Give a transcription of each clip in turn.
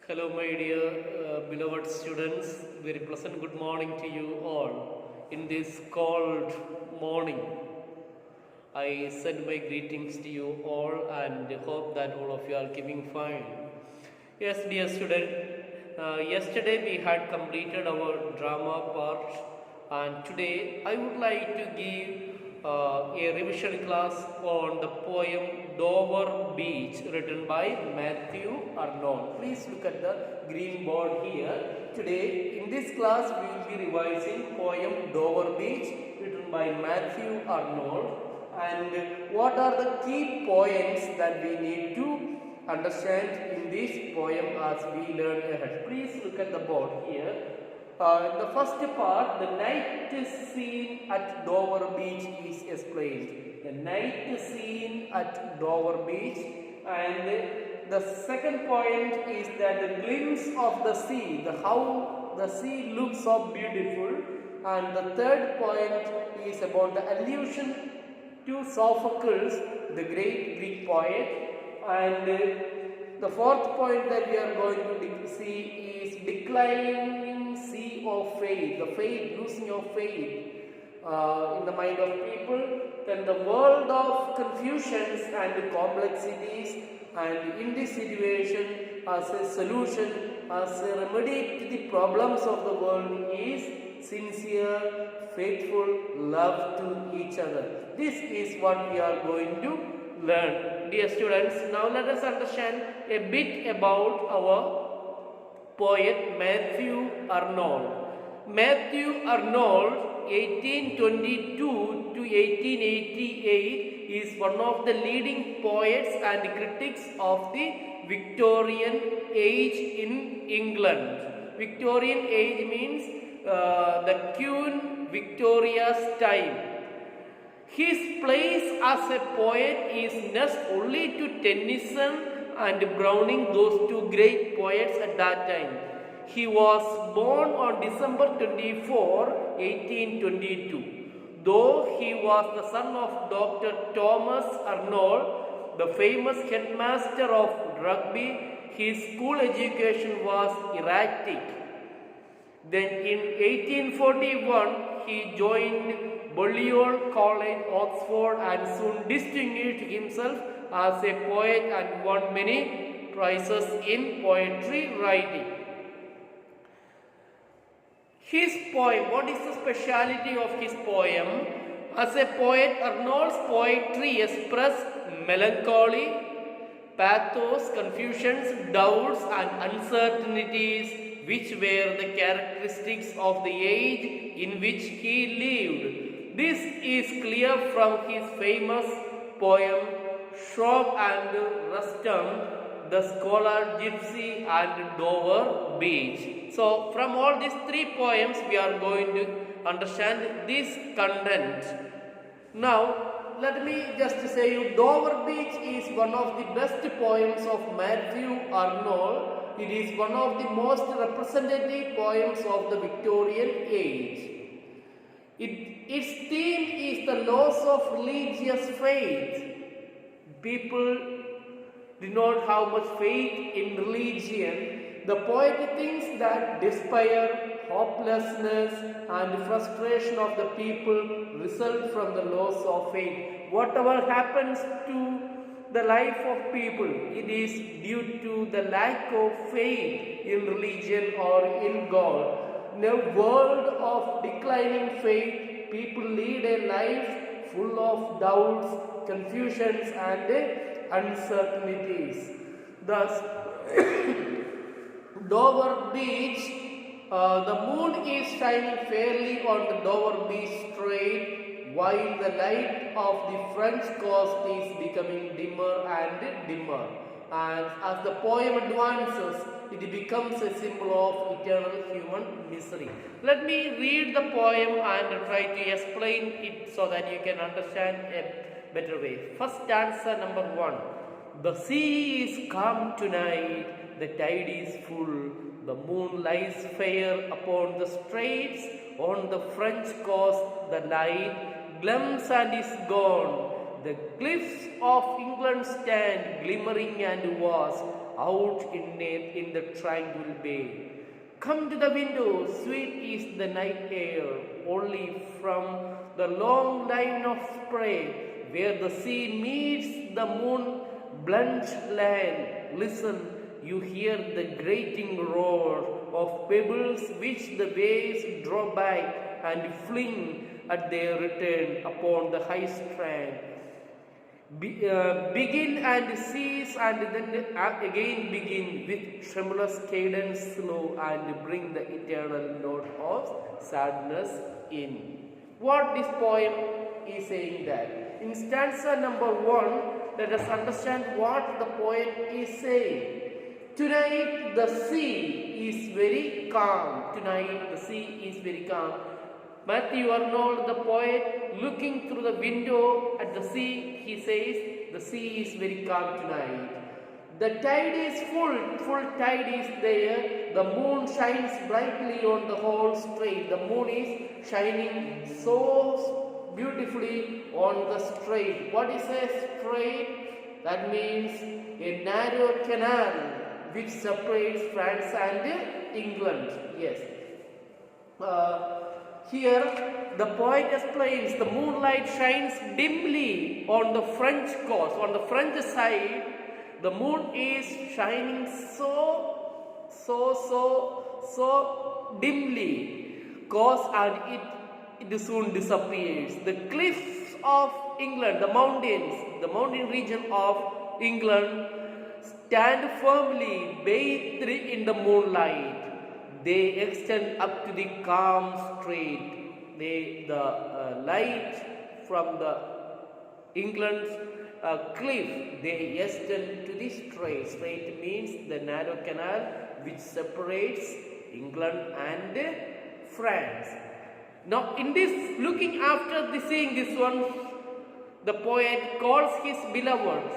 Hello, my dear beloved students. Very pleasant good morning to you all. In this cold morning, I send my greetings to you all and hope that all of you are keeping fine. Yes, dear student, yesterday we had completed our drama part, and today I would like to give a revision class on the poem Dover Beach written by Matthew Arnold. Please look at the green board here. Today in this class we will be revising poem Dover Beach written by Matthew Arnold, and what are the key points that we need to understand in this poem as we learn ahead. Please look at the board here. In the first part, the night scene at Dover Beach is explained. The night scene at Dover Beach, and the second point is that the glimpse of the sea, how the sea looks so beautiful, and the third point is about the allusion to Sophocles, the great Greek poet, and the fourth point that we are going to see is declining sea of faith, the faith, losing of faith in the mind of people, then the world of confusions and complexities, and in this situation, as a solution, as a remedy to the problems of the world is sincere, faithful love to each other. This is what we are going to learn. Dear students, now let us understand a bit about our poet Matthew Arnold. Matthew Arnold, 1822 to 1888, is one of the leading poets and critics of the Victorian age in England. Victorian age means the Queen Victoria's time. His place as a poet is next only to Tennyson and Browning, those two great poets at that time. He was born on December 24, 1822. Though he was the son of Dr. Thomas Arnold, the famous headmaster of Rugby, his school education was erratic. Then in 1841, he joined Balliol College, Oxford, and soon distinguished himself as a poet and won many prizes in poetry writing. His poem, what is the speciality of his poem? As a poet, Arnold's poetry expressed melancholy, pathos, confusions, doubts, and uncertainties, which were the characteristics of the age in which he lived. This is clear from his famous poem Shop and Rustum, The Scholar Gypsy, and Dover Beach. So from all these three poems we are going to understand this content. Now let me just say you, Dover Beach is one of the best poems of Matthew Arnold. It is one of the most representative poems of the Victorian age. Its theme is the loss of religious faith. People do not have much faith in religion. The poet thinks that despair, hopelessness, and frustration of the people result from the loss of faith. Whatever happens to the life of people, it is due to the lack of faith in religion or in God. In a world of declining faith, people lead a life full of doubts, confusions, and uncertainties. Thus, Dover Beach, the moon is shining fairly on the Dover Beach Strait, while the light of the French coast is becoming dimmer and dimmer. And as the poem advances, it becomes a symbol of eternal human misery. Let me read the poem and try to explain it so that you can understand a better way. First stanza number 1. The sea is calm tonight, the tide is full, the moon lies fair upon the straits, on the French coast the light glums and is gone. The cliffs of England stand glimmering and vast out in the tranquil bay. Come to the window, sweet is the night air, only from the long line of spray, where the sea meets the moon-blenched land. Listen, you hear the grating roar of pebbles which the waves draw back and fling at their return upon the high strand. Begin and cease and then again begin with tremulous cadence slow and bring the eternal note of sadness in. What this poem is saying that? In stanza number 1, let us understand what the poet is saying. Tonight the sea is very calm. Tonight the sea is very calm. Matthew Arnold, the poet, looking through the window at the sea, he says, the sea is very calm tonight. The tide is full tide is there. The moon shines brightly on the whole strait. The moon is shining so beautifully on the strait. What is a strait? That means a narrow canal which separates France and England. Yes. Here the poet explains the moonlight shines dimly on the French coast. On the French side, the moon is shining so dimly, cause and it soon disappears. The cliffs of England, the mountain region of England stand firmly bathed in the moonlight. They extend up to the calm strait. The light from the England's cliff, they extend to the strait. Strait means the narrow canal which separates England and France. Now, in this, looking after seeing this one, the poet calls his beloved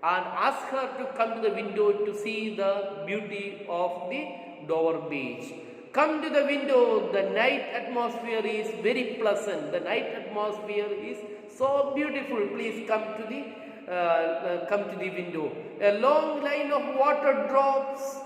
and asks her to come to the window to see the beauty of the Dover beach. Come to the window, the night atmosphere is very pleasant. The night atmosphere is so beautiful. Please come to the window. A long line of water drops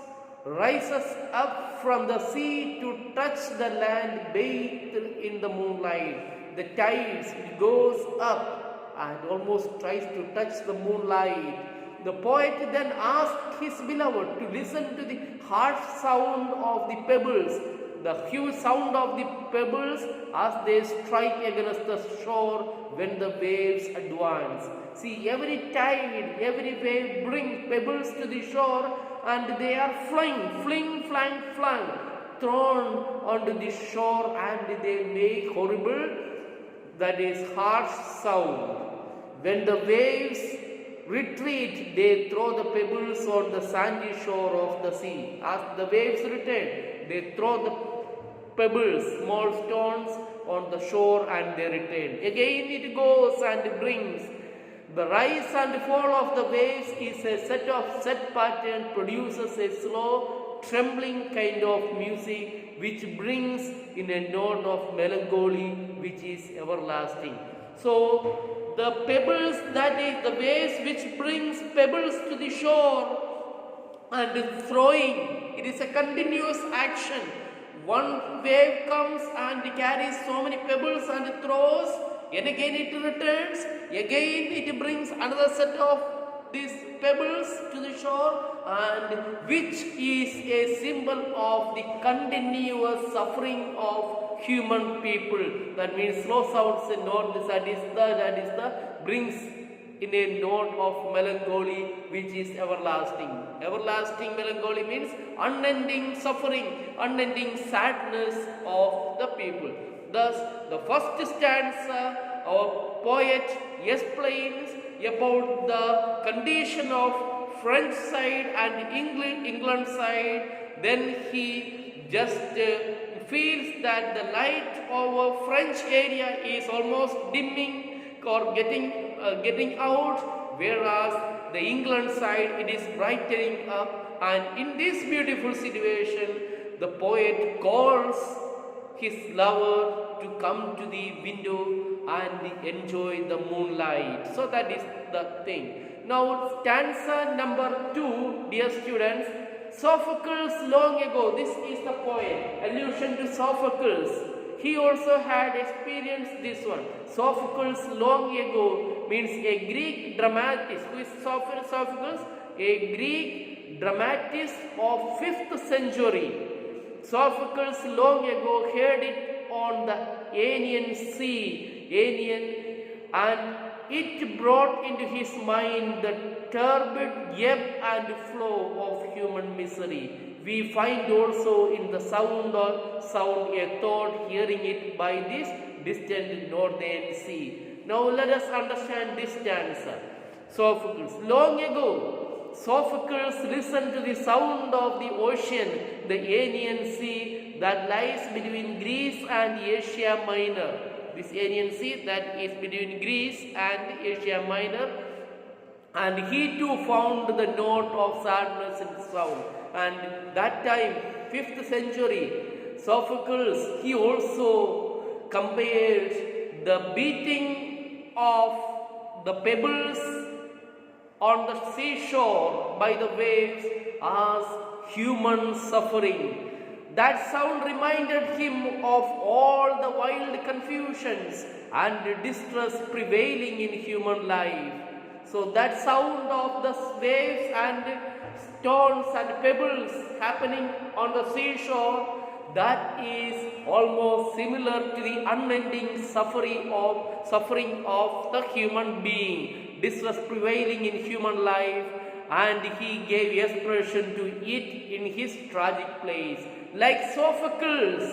rises up from the sea to touch the land bathed in the moonlight. The tides goes up and almost tries to touch the moonlight. The poet then asked his beloved to listen to the harsh sound of the pebbles, the huge sound of the pebbles as they strike against the shore when the waves advance. See, every tide, every wave brings pebbles to the shore and they are flying, thrown onto the shore and they make horrible, that is harsh sound. When the waves retreat, they throw the pebbles on the sandy shore of the sea. As the waves return, they throw the pebbles, small stones on the shore and they return. Again it goes and brings. The rise and fall of the waves is a set pattern, produces a slow, trembling kind of music which brings in a note of melancholy which is everlasting. So, the pebbles, that is the waves which brings pebbles to the shore and throwing, it is a continuous action. One wave comes and carries so many pebbles and throws, and again it returns, again it brings another set of these pebbles to the shore, and which is a symbol of the continuous suffering of human people. That means slow sounds a note, that is the brings in a note of melancholy which is everlasting. Everlasting melancholy means unending suffering, unending sadness of the people. Thus, the first stanza, our poet explains about the condition of French side and England side. Then he just feels that the light over French area is almost dimming or getting out, whereas the England side it is brightening up. And in this beautiful situation, the poet calls his lover to come to the window and enjoy the moonlight. So that is the thing. Now stanza number 2, dear students. Sophocles long ago, this is the poem, allusion to Sophocles. He also had experienced this one. Sophocles long ago means a Greek dramatist. Who is Sophocles? A Greek dramatist of 5th century. Sophocles long ago heard it on the Aegean Sea, and it brought into his mind the turbid ebb and flow of human misery. We find also in the sound a thought hearing it by this distant northern sea. Now let us understand this stanza. Sophocles. Long ago, Sophocles listened to the sound of the ocean, the Aegean Sea that lies between Greece and Asia Minor. This Aegean Sea that is between Greece and Asia Minor, and he too found the note of sadness in the sound. And that time, 5th century, Sophocles, he also compared the beating of the pebbles on the seashore by the waves as human suffering. That sound reminded him of all the wild confusions and distress prevailing in human life. So that sound of the waves and stones and pebbles happening on the seashore, that is almost similar to the unending suffering of the human being, distress prevailing in human life, and he gave expression to it in his tragic plays. Like Sophocles,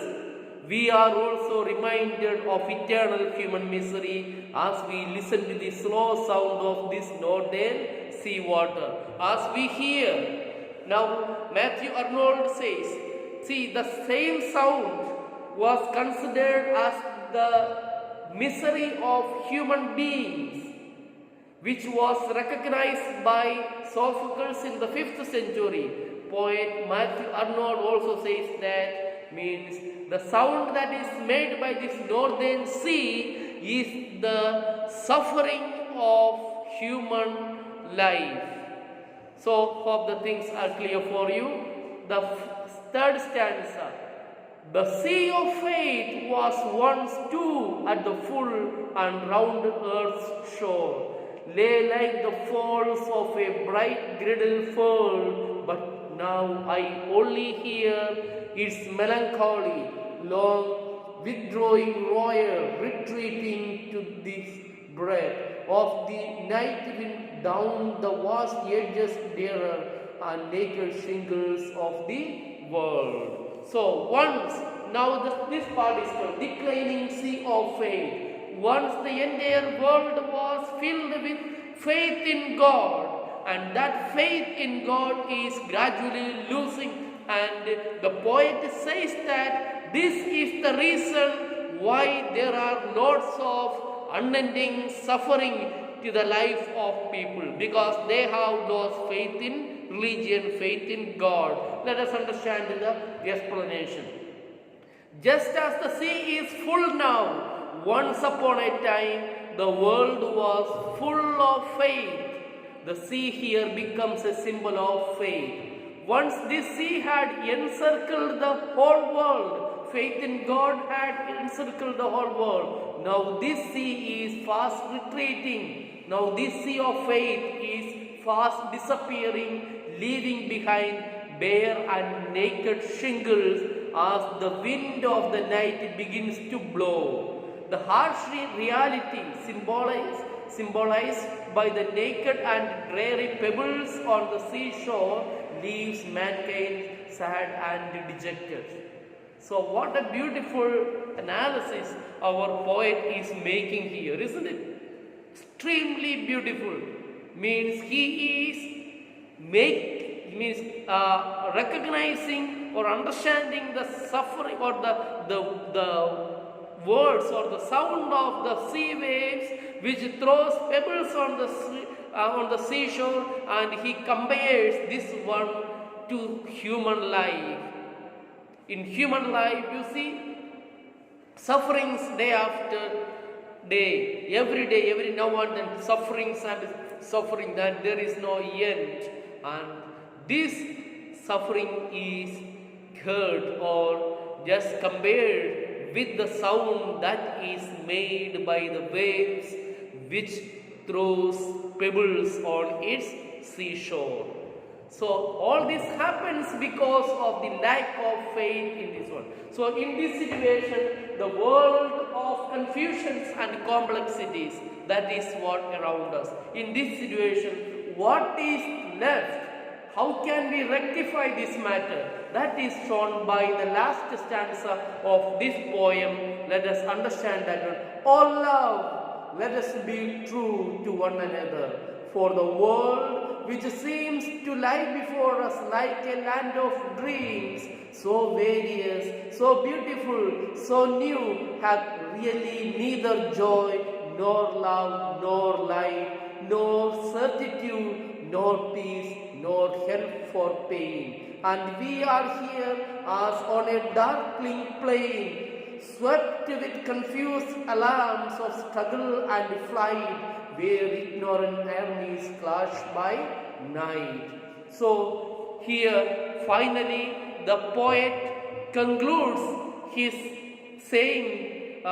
we are also reminded of eternal human misery as we listen to the slow sound of this northern sea water. As we hear, now Matthew Arnold says, see, the same sound was considered as the misery of human beings, which was recognized by Sophocles in the 5th century. Poet Matthew Arnold also says that means the sound that is made by this northern sea is the suffering of human life. So, hope the things are clear for you. The 3rd stanza. The sea of fate was once too at the full and round earth's shore, lay like the falls of a bright girdle furl, but now I only hear its melancholy, long withdrawing roar, retreating to this breath of the night wind down the vast edges dearer and naked shingles of the world. So once, now this part is called declining sea of faith. Once the entire world was filled with faith in God, and that faith in God is gradually losing, and the poet says that this is the reason why there are lots of unending suffering to the life of people, because they have lost faith in religion, faith in God. Let us understand the explanation. Just as the sea is full now, once upon a time the world was full of faith. The sea here becomes a symbol of faith. Once this sea had encircled the whole world, faith in God had encircled the whole world. Now this sea is fast retreating. Now this sea of faith is fast disappearing, leaving behind bare and naked shingles as the wind of the night begins to blow. The harsh reality symbolized by the naked and dreary pebbles on the seashore leaves mankind sad and dejected. So what a beautiful analysis our poet is making here, isn't it? Extremely beautiful. Means he is recognizing or understanding the suffering or the words or the sound of the sea waves which throws pebbles on the seashore, and he compares this one to human life. In human life, you see, sufferings day after day, every now and then, sufferings and suffering, that there is no end. And this suffering is heard or just compared with the sound that is made by the waves which throws pebbles on its seashore. So all this happens because of the lack of faith in this world. So in this situation, the world of confusions and complexities, that is what around us. In this situation, what is left? How can we rectify this matter? That is shown by the last stanza of this poem. Let us understand that one. All love, let us be true to one another. For the world which seems to lie before us like a land of dreams, so various, so beautiful, so new, hath really neither joy, nor love, nor light, nor certitude, nor peace, nor help for pain. And we are here as on a darkling plain, swept with confused alarms of struggle and flight, where ignorant armies clash by night. So here finally the poet concludes his saying,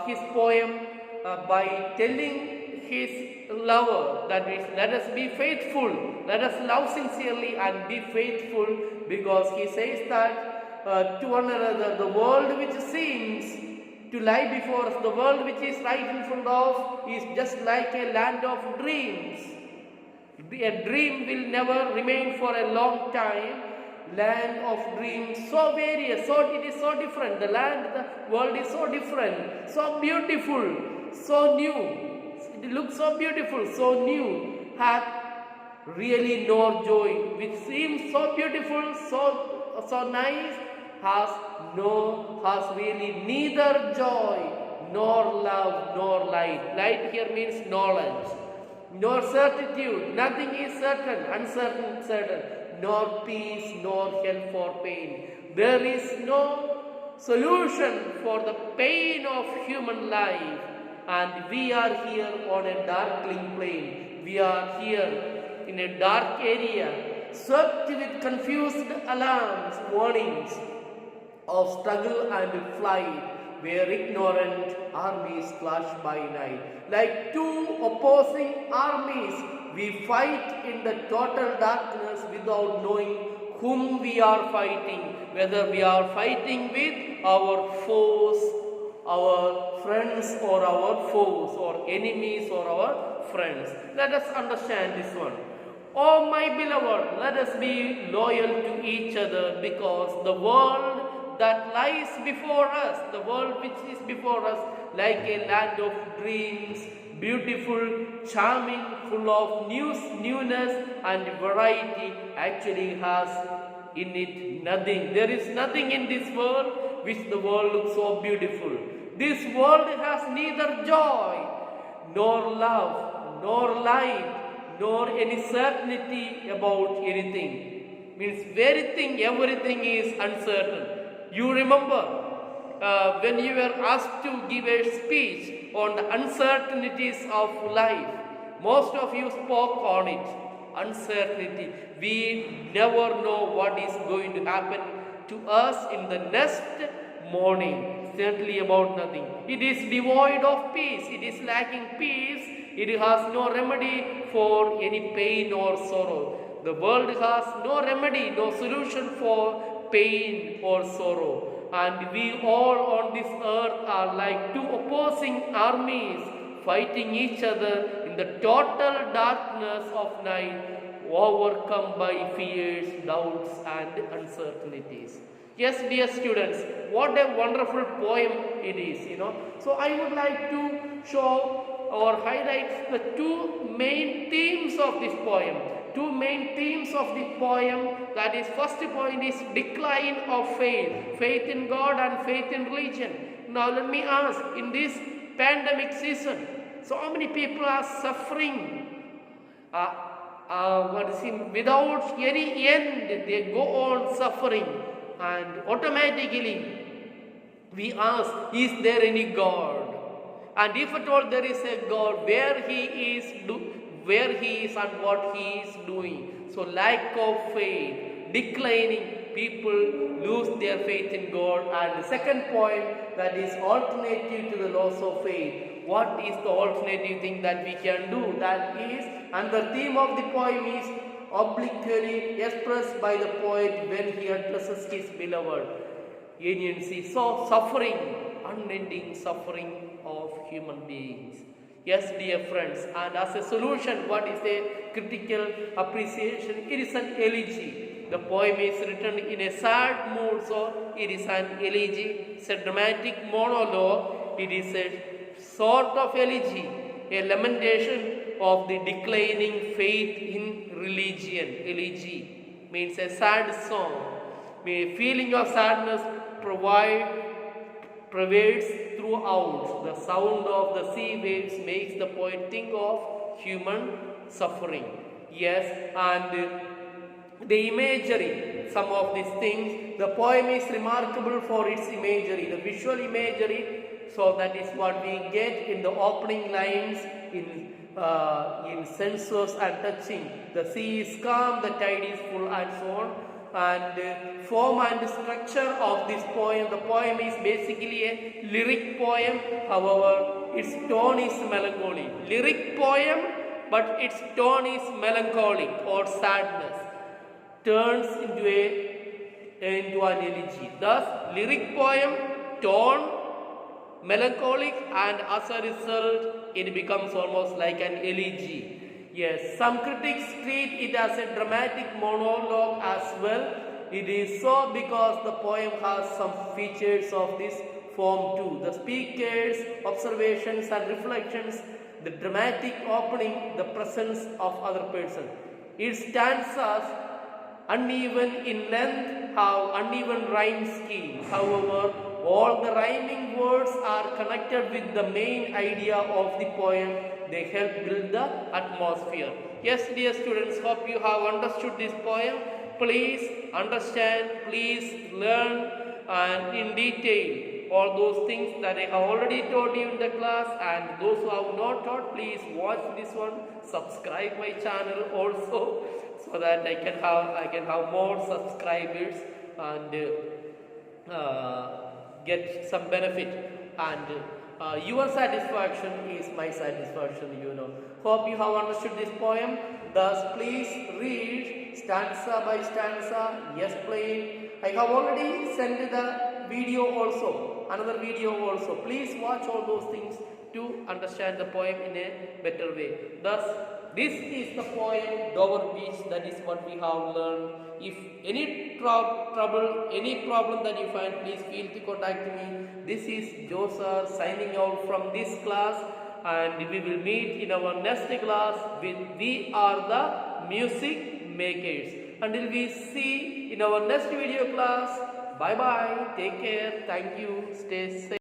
his poem by telling his lover, that is, let us be faithful, let us love sincerely and be faithful, because he says that to one another, the world which seems to lie before us, the world which is right in front of, is just like a land of dreams. A dream will never remain for a long time. Land of dreams, so various, so it is so different. The land, the world is so different, so beautiful, so new. It looks so beautiful, so new, hath really no joy, which seems so beautiful, so nice, has really neither joy, nor love, nor light. Light here means knowledge, nor certitude, nothing is certain, uncertain, certain, nor peace, nor help for pain. There is no solution for the pain of human life. And we are here on a darkling plain. We are here in a dark area, swept with confused alarms, warnings of struggle and flight, where ignorant armies clash by night. Like two opposing armies, we fight in the total darkness without knowing whom we are fighting, whether we are fighting with our foes, our friends, or our foes, or enemies, or our friends. Let us understand this one. Oh my beloved, let us be loyal to each other, because the world that lies before us, the world which is before us, like a land of dreams, beautiful, charming, full of newness and variety, actually has in it nothing. There is nothing in this world which the world looks so beautiful. This world has neither joy, nor love, nor light, nor any certainty about anything. Means everything is uncertain. You remember when you were asked to give a speech on the uncertainties of life, most of you spoke on it. Uncertainty. We never know what is going to happen to us in the next morning. Certainly about nothing. It is devoid of peace. It is lacking peace. It has no remedy for any pain or sorrow. The world has no remedy, no solution for pain or sorrow. And we all on this earth are like two opposing armies, fighting each other in the total darkness of night, overcome by fears, doubts, and uncertainties. Yes, dear students, what a wonderful poem it is, So I would like to show or highlight the two main themes of this poem. Two main themes of the poem, that is, first point is decline of faith, faith in God and faith in religion. Now let me ask, in this pandemic season, so many people are suffering without any end. They go on suffering, and automatically we ask, is there any God? And if at all there is a God, where he is and what he is doing. So lack of faith, declining, people lose their faith in God. And the second point, that is alternative to the loss of faith. What is the alternative thing that we can do? That is, and the theme of the poem is obliquely expressed by the poet when he addresses his beloved. Agency. So suffering, unending suffering of human beings. Yes, dear friends, and as a solution, what is a critical appreciation? It is an elegy. The poem is written in a sad mood, so it is an elegy. It's a dramatic monologue. It is a sort of elegy, a lamentation of the declining faith in religion. Elegy means a sad song. A feeling of sadness pervades throughout. The sound of the sea waves makes the poet think of human suffering. Yes, and the imagery, some of these things, the poem is remarkable for its imagery, the visual imagery. So that is what we get in the opening lines in sensuous and touching. The sea is calm, the tide is full, and so on. And form and structure of this poem, the poem is basically a lyric poem. However, its tone is melancholy. Lyric poem, but its tone is melancholic or sadness, turns into an elegy. Thus, lyric poem, tone melancholic, and as a result it becomes almost like an elegy. Yes, some critics treat it as a dramatic monologue as well. It is so because the poem has some features of this form too. The speaker's observations and reflections, the dramatic opening, the presence of other person. Its stanzas, uneven in length, have uneven rhyme scheme. However, all the rhyming words are connected with the main idea of the poem. They help build the atmosphere. Yes, dear students, hope you have understood this poem. Please understand, please learn, and in detail all those things that I have already taught you in the class, and those who have not taught, please watch this one, subscribe my channel also, so that I can have more subscribers and get some benefit, and your satisfaction is my satisfaction, you know. Hope you have understood this poem. Thus, please read stanza by stanza. Yes, plain. I have already sent the video also, another video also. Please watch all those things to understand the poem in a better way. Thus, this is the poem Dover Beach. That is what we have learned. If any trouble, any problem that you find, please feel to contact me. This is Joseph signing out from this class, and we will meet in our next class with We Are the Music Makers. Until we see in our next video class, bye bye, take care, thank you, stay safe.